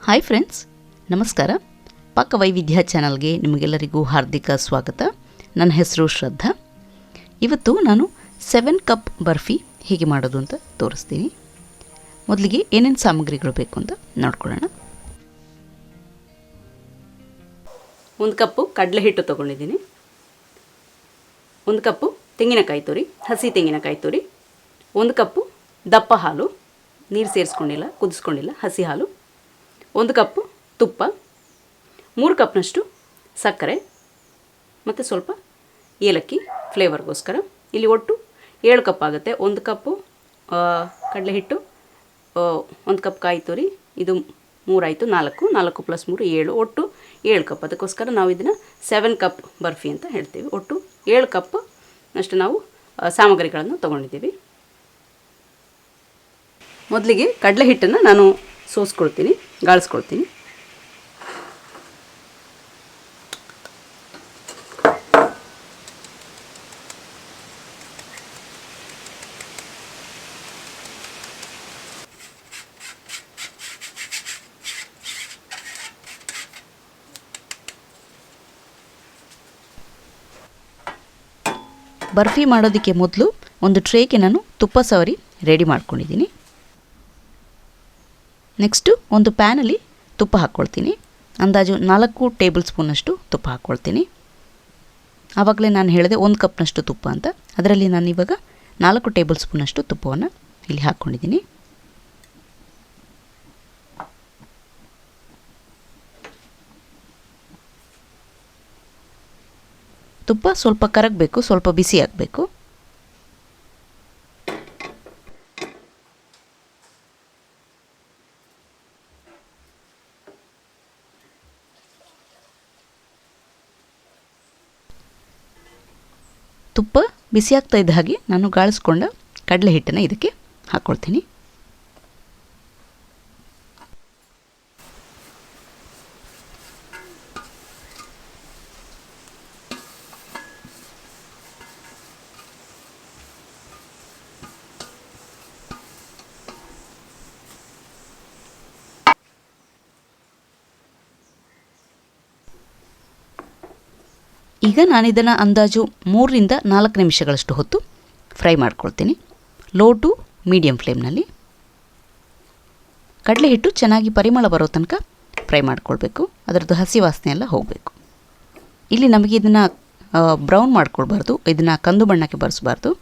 Hi friends, ನಮಸ್ಕಾರ. ಪಾಕ ವೈವಿಧ್ಯ ಚಾನಲ್ಗೆ ನಿಮಗೆಲ್ಲರಿಗೂ ಹಾರ್ದಿಕ ಸ್ವಾಗತ. ನನ್ನ ಹೆಸರು ಶ್ರದ್ಧಾ. ಇವತ್ತು ನಾನು 7 ಕಪ್ ಬರ್ಫಿ ಹೇಗೆ ಮಾಡೋದು ಅಂತ ತೋರಿಸ್ತೀನಿ. ಮೊದಲಿಗೆ ಏನೇನು ಸಾಮಗ್ರಿಗಳು ಬೇಕು ಅಂತ ನೋಡ್ಕೊಳ್ಳೋಣ. 1 ಕಪ್ಪು ಕಡಲೆ ಹಿಟ್ಟು ತೊಗೊಂಡಿದ್ದೀನಿ. 1 ಕಪ್ಪು ತೆಂಗಿನಕಾಯಿ ತುರಿ, ಹಸಿ ತೆಂಗಿನಕಾಯಿ ತುರಿ. 1 ಕಪ್ಪು ದಪ್ಪ ಹಾಲು, ನೀರು ಸೇರಿಸ್ಕೊಂಡಿಲ್ಲ, ಕುದಿಸ್ಕೊಂಡಿಲ್ಲ, ಹಸಿ ಹಾಲು. 1 ಕಪ್ಪು ತುಪ್ಪ, 3 ಕಪ್ನಷ್ಟು ಸಕ್ಕರೆ ಮತ್ತು ಸ್ವಲ್ಪ ಏಲಕ್ಕಿ ಫ್ಲೇವರ್ಗೋಸ್ಕರ. ಇಲ್ಲಿ ಒಟ್ಟು 7 ಕಪ್ ಆಗುತ್ತೆ. 1 ಕಪ್ಪು ಕಡಲೆ ಹಿಟ್ಟು, 1 ಕಪ್ ಕಾಯಿ ತುರಿ, ಇದು 3 ಆಯಿತು, 4 ಪ್ಲಸ್ 3 7, ಒಟ್ಟು 7 ಕಪ್. ಅದಕ್ಕೋಸ್ಕರ ನಾವು ಇದನ್ನು 7 ಕಪ್ ಬರ್ಫಿ ಅಂತ ಹೇಳ್ತೀವಿ. ಒಟ್ಟು 7 ಕಪ್ ಅಷ್ಟು ನಾವು ಸಾಮಗ್ರಿಗಳನ್ನು ತೊಗೊಂಡಿದ್ದೀವಿ. ಮೊದಲಿಗೆ ಕಡಲೆ ಹಿಟ್ಟನ್ನು ನಾನು ಸೋಸ್ಕೊಳ್ತೀನಿ, ಗಾಳಿಸ್ಕೊಳ್ತೀನಿ. ಬರ್ಫಿ ಮಾಡೋದಕ್ಕೆ ಮೊದಲು ಒಂದು ಟ್ರೇಗೆ ನಾನು ತುಪ್ಪ ಸವರಿ ರೆಡಿ ಮಾಡ್ಕೊಂಡಿದ್ದೀನಿ. ನೆಕ್ಸ್ಟು ಒಂದು ಪ್ಯಾನಲ್ಲಿ ತುಪ್ಪ ಹಾಕ್ಕೊಳ್ತೀನಿ. ಅಂದಾಜು 4 ಟೇಬಲ್ ಸ್ಪೂನಷ್ಟು ತುಪ್ಪ ಹಾಕ್ಕೊಳ್ತೀನಿ. ಆವಾಗಲೇ ನಾನು ಹೇಳಿದೆ 1 ಕಪ್ನಷ್ಟು ತುಪ್ಪ ಅಂತ. ಅದರಲ್ಲಿ ನಾನು ಇವಾಗ 4 ಟೇಬಲ್ ಸ್ಪೂನಷ್ಟು ತುಪ್ಪವನ್ನು ಇಲ್ಲಿ ಹಾಕ್ಕೊಂಡಿದ್ದೀನಿ. ತುಪ್ಪ ಸ್ವಲ್ಪ ಕರಗಬೇಕು, ಸ್ವಲ್ಪ ಬಿಸಿ ಆಗಬೇಕು. ತುಪ್ಪ ಬಿಸಿ ಆಗ್ತಾ ಇದ್ದ ಹಾಗೆ ನಾನು ಗಾಳಿಸ್ಕೊಂಡ ಕಡಲೆ ಹಿಟ್ಟನ್ನು ಇದಕ್ಕೆ ಹಾಕ್ಕೊಳ್ತೀನಿ. ಈಗ ನಾನು ಇದನ್ನು ಅಂದಾಜು 3 ರಿಂದ 4 ನಿಮಿಷಗಳಷ್ಟು ಹೊತ್ತು ಫ್ರೈ ಮಾಡ್ಕೊಳ್ತೀನಿ, ಲೋ ಟು ಮೀಡಿಯಮ್ ಫ್ಲೇಮ್ನಲ್ಲಿ. ಕಡಲೆ ಹಿಟ್ಟು ಚೆನ್ನಾಗಿ ಪರಿಮಳ ಬರೋ ತನಕ ಫ್ರೈ ಮಾಡ್ಕೊಳ್ಬೇಕು, ಅದರದ್ದು ಹಸಿ ವಾಸನೆ ಎಲ್ಲ ಹೋಗಬೇಕು. ಇಲ್ಲಿ ನಮಗೆ ಇದನ್ನು ಬ್ರೌನ್ ಮಾಡ್ಕೊಳ್ಬಾರ್ದು, ಇದನ್ನು ಕಂದು ಬಣ್ಣಕ್ಕೆ ಬರೆಸಬಾರ್ದು.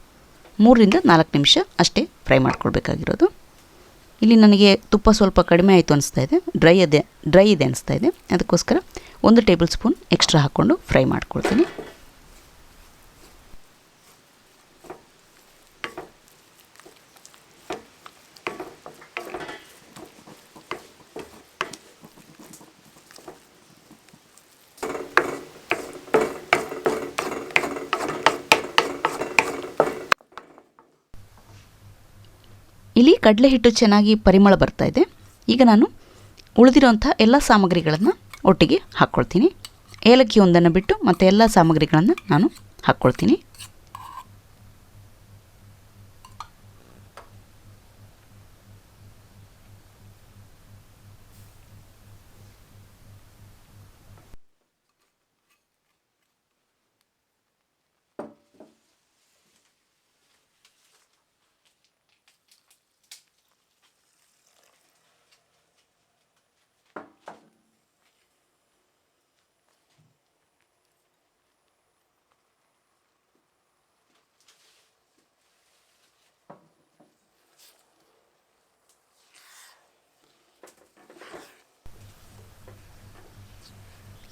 3 ರಿಂದ 4 ನಿಮಿಷ ಅಷ್ಟೇ ಫ್ರೈ ಮಾಡ್ಕೊಳ್ಬೇಕಾಗಿರೋದು. ಇಲ್ಲಿ ನನಗೆ ತುಪ್ಪ ಸ್ವಲ್ಪ ಕಡಿಮೆ ಆಯಿತು ಅನಿಸ್ತಾ ಇದೆ, ಡ್ರೈ ಇದೆ ಅನಿಸ್ತಾ ಇದೆ. ಅದಕ್ಕೋಸ್ಕರ 1 ಟೇಬಲ್ ಸ್ಪೂನ್ ಎಕ್ಸ್ಟ್ರಾ ಹಾಕ್ಕೊಂಡು ಫ್ರೈ ಮಾಡ್ಕೊಳ್ತೀನಿ. ಇಲ್ಲಿ ಕಡಲೆ ಹಿಟ್ಟು ಚೆನ್ನಾಗಿ ಪರಿಮಳ ಬರ್ತಾ ಇದೆ. ಈಗ ನಾನು ಉಳಿದಿರೋಂಥ ಎಲ್ಲ ಸಾಮಗ್ರಿಗಳನ್ನು ಒಟ್ಟಿಗೆ ಹಾಕ್ಕೊಳ್ತೀನಿ. ಏಲಕ್ಕಿ ಒಂದನ್ನು ಬಿಟ್ಟು ಮತ್ತು ಎಲ್ಲ ಸಾಮಗ್ರಿಗಳನ್ನು ನಾನು ಹಾಕ್ಕೊಳ್ತೀನಿ.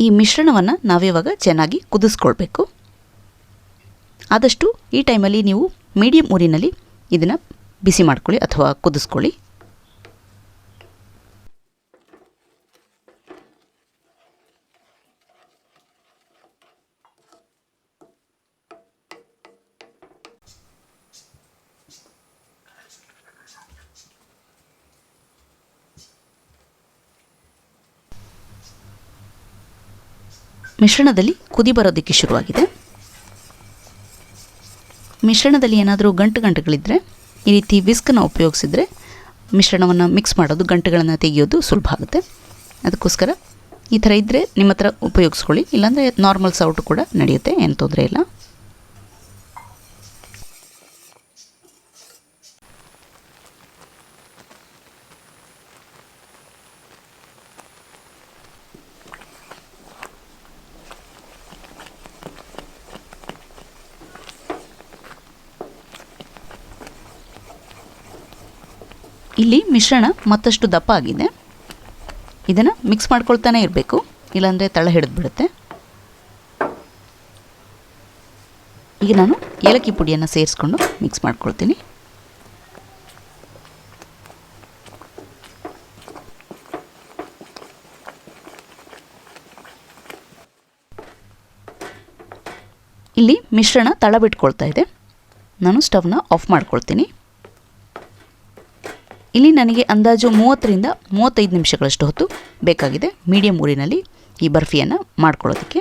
ಈ ಮಿಶ್ರಣವನ್ನು ನಾವಿವಾಗ ಚೆನ್ನಾಗಿ ಕುದಿಸ್ಕೊಳ್ಬೇಕು. ಆದಷ್ಟು ಈ ಟೈಮಲ್ಲಿ ನೀವು ಮೀಡಿಯಮ್ ಊರಿನಲ್ಲಿ ಇದನ್ನು ಬಿಸಿ ಮಾಡ್ಕೊಳ್ಳಿ ಅಥವಾ ಕುದಿಸ್ಕೊಳ್ಳಿ. ಮಿಶ್ರಣದಲ್ಲಿ ಕುದಿ ಬರೋದಕ್ಕೆ ಶುರುವಾಗಿದೆ. ಮಿಶ್ರಣದಲ್ಲಿ ಏನಾದರೂ ಗಂಟುಗಳಿದ್ದರೆ ಈ ರೀತಿ ವಿಸ್ಕನ್ನು ಉಪಯೋಗಿಸಿದರೆ ಮಿಶ್ರಣವನ್ನು ಮಿಕ್ಸ್ ಮಾಡೋದು, ಗಂಟುಗಳನ್ನು ತೆಗೆಯೋದು ಸುಲಭ ಆಗುತ್ತೆ. ಅದಕ್ಕೋಸ್ಕರ ಈ ಥರ ಇದ್ದರೆ ನಿಮ್ಮ ಹತ್ರ ಉಪಯೋಗಿಸ್ಕೊಳ್ಳಿ, ಇಲ್ಲಾಂದರೆ ನಾರ್ಮಲ್ ಸೌಟು ಕೂಡ ನಡೆಯುತ್ತೆ, ಏನು ತೊಂದರೆ ಇಲ್ಲ. ಇಲ್ಲಿ ಮಿಶ್ರಣ ಮತ್ತಷ್ಟು ದಪ್ಪ ಆಗಿದೆ. ಇದನ್ನು ಮಿಕ್ಸ್ ಮಾಡ್ಕೊಳ್ತಾನೆ ಇರಬೇಕು, ಇಲ್ಲಾಂದರೆ ತಳ ಹಿಡಿದು ಬಿಡುತ್ತೆ. ಈಗ ನಾನು ಏಲಕ್ಕಿ ಪುಡಿಯನ್ನು ಸೇರಿಸ್ಕೊಂಡು ಮಿಕ್ಸ್ ಮಾಡ್ಕೊಳ್ತೀನಿ. ಇಲ್ಲಿ ಮಿಶ್ರಣ ತಳ ಬಿಟ್ಕೊಳ್ತಾ ಇದೆ. ನಾನು ಸ್ಟವ್ನ ಆಫ್ ಮಾಡ್ಕೊಳ್ತೀನಿ. ಇಲ್ಲಿ ನನಗೆ ಅಂದಾಜು 30ರಿಂದ 35 ನಿಮಿಷಗಳಷ್ಟು ಹೊತ್ತು ಬೇಕಾಗಿದೆ ಮೀಡಿಯಮ್ ಊರಿನಲ್ಲಿ ಈ ಬರ್ಫಿಯನ್ನು ಮಾಡ್ಕೊಳ್ಳೋದಕ್ಕೆ.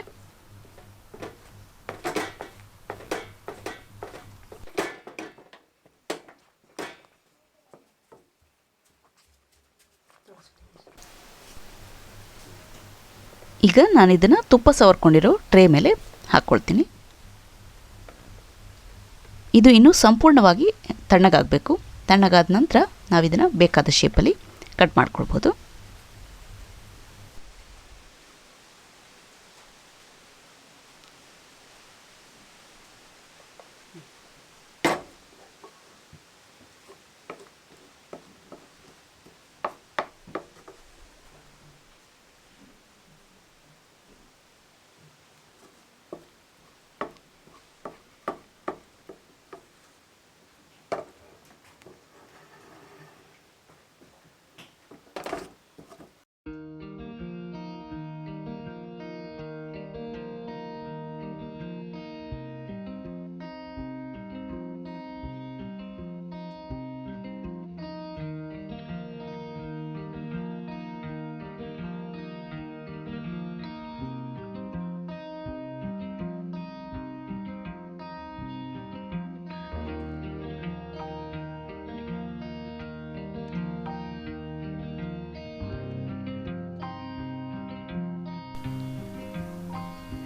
ಈಗ ನಾನು ಇದನ್ನು ತುಪ್ಪ ಸವರ್ಕೊಂಡಿರೋ ಟ್ರೇ ಮೇಲೆ ಹಾಕ್ಕೊಳ್ತೀನಿ. ಇದು ಇನ್ನೂ ಸಂಪೂರ್ಣವಾಗಿ ತಣ್ಣಗಾಗಬೇಕು. ತಣ್ಣಗಾದ ನಂತರ ನಾವು ಇದನ್ನು ಬೇಕಾದ ಶೇಪಲ್ಲಿ ಕಟ್ ಮಾಡ್ಕೊಳ್ಬೋದು.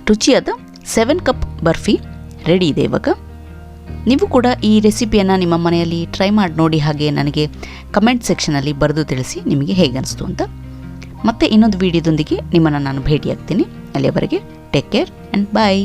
ರುಚಿಯಾದ 7 ಕಪ್ ಬರ್ಫಿ ರೆಡಿ ಇದೆ ಇವಾಗ. ನೀವು ಕೂಡ ಈ ರೆಸಿಪಿಯನ್ನು ನಿಮ್ಮ ಮನೆಯಲ್ಲಿ ಟ್ರೈ ಮಾಡಿ ನೋಡಿ, ಹಾಗೆ ನನಗೆ ಕಮೆಂಟ್ ಸೆಕ್ಷನಲ್ಲಿ ಬರೆದು ತಿಳಿಸಿ ನಿಮಗೆ ಹೇಗೆ ಅನಿಸ್ತು ಅಂತ. ಮತ್ತೆ ಇನ್ನೊಂದು ವಿಡಿಯೋದೊಂದಿಗೆ ನಿಮ್ಮನ್ನು ನಾನು ಭೇಟಿಯಾಗ್ತೀನಿ. ಅಲ್ಲಿಯವರೆಗೆ ಟೇಕ್ ಕೇರ್ ಆ್ಯಂಡ್ ಬಾಯ್.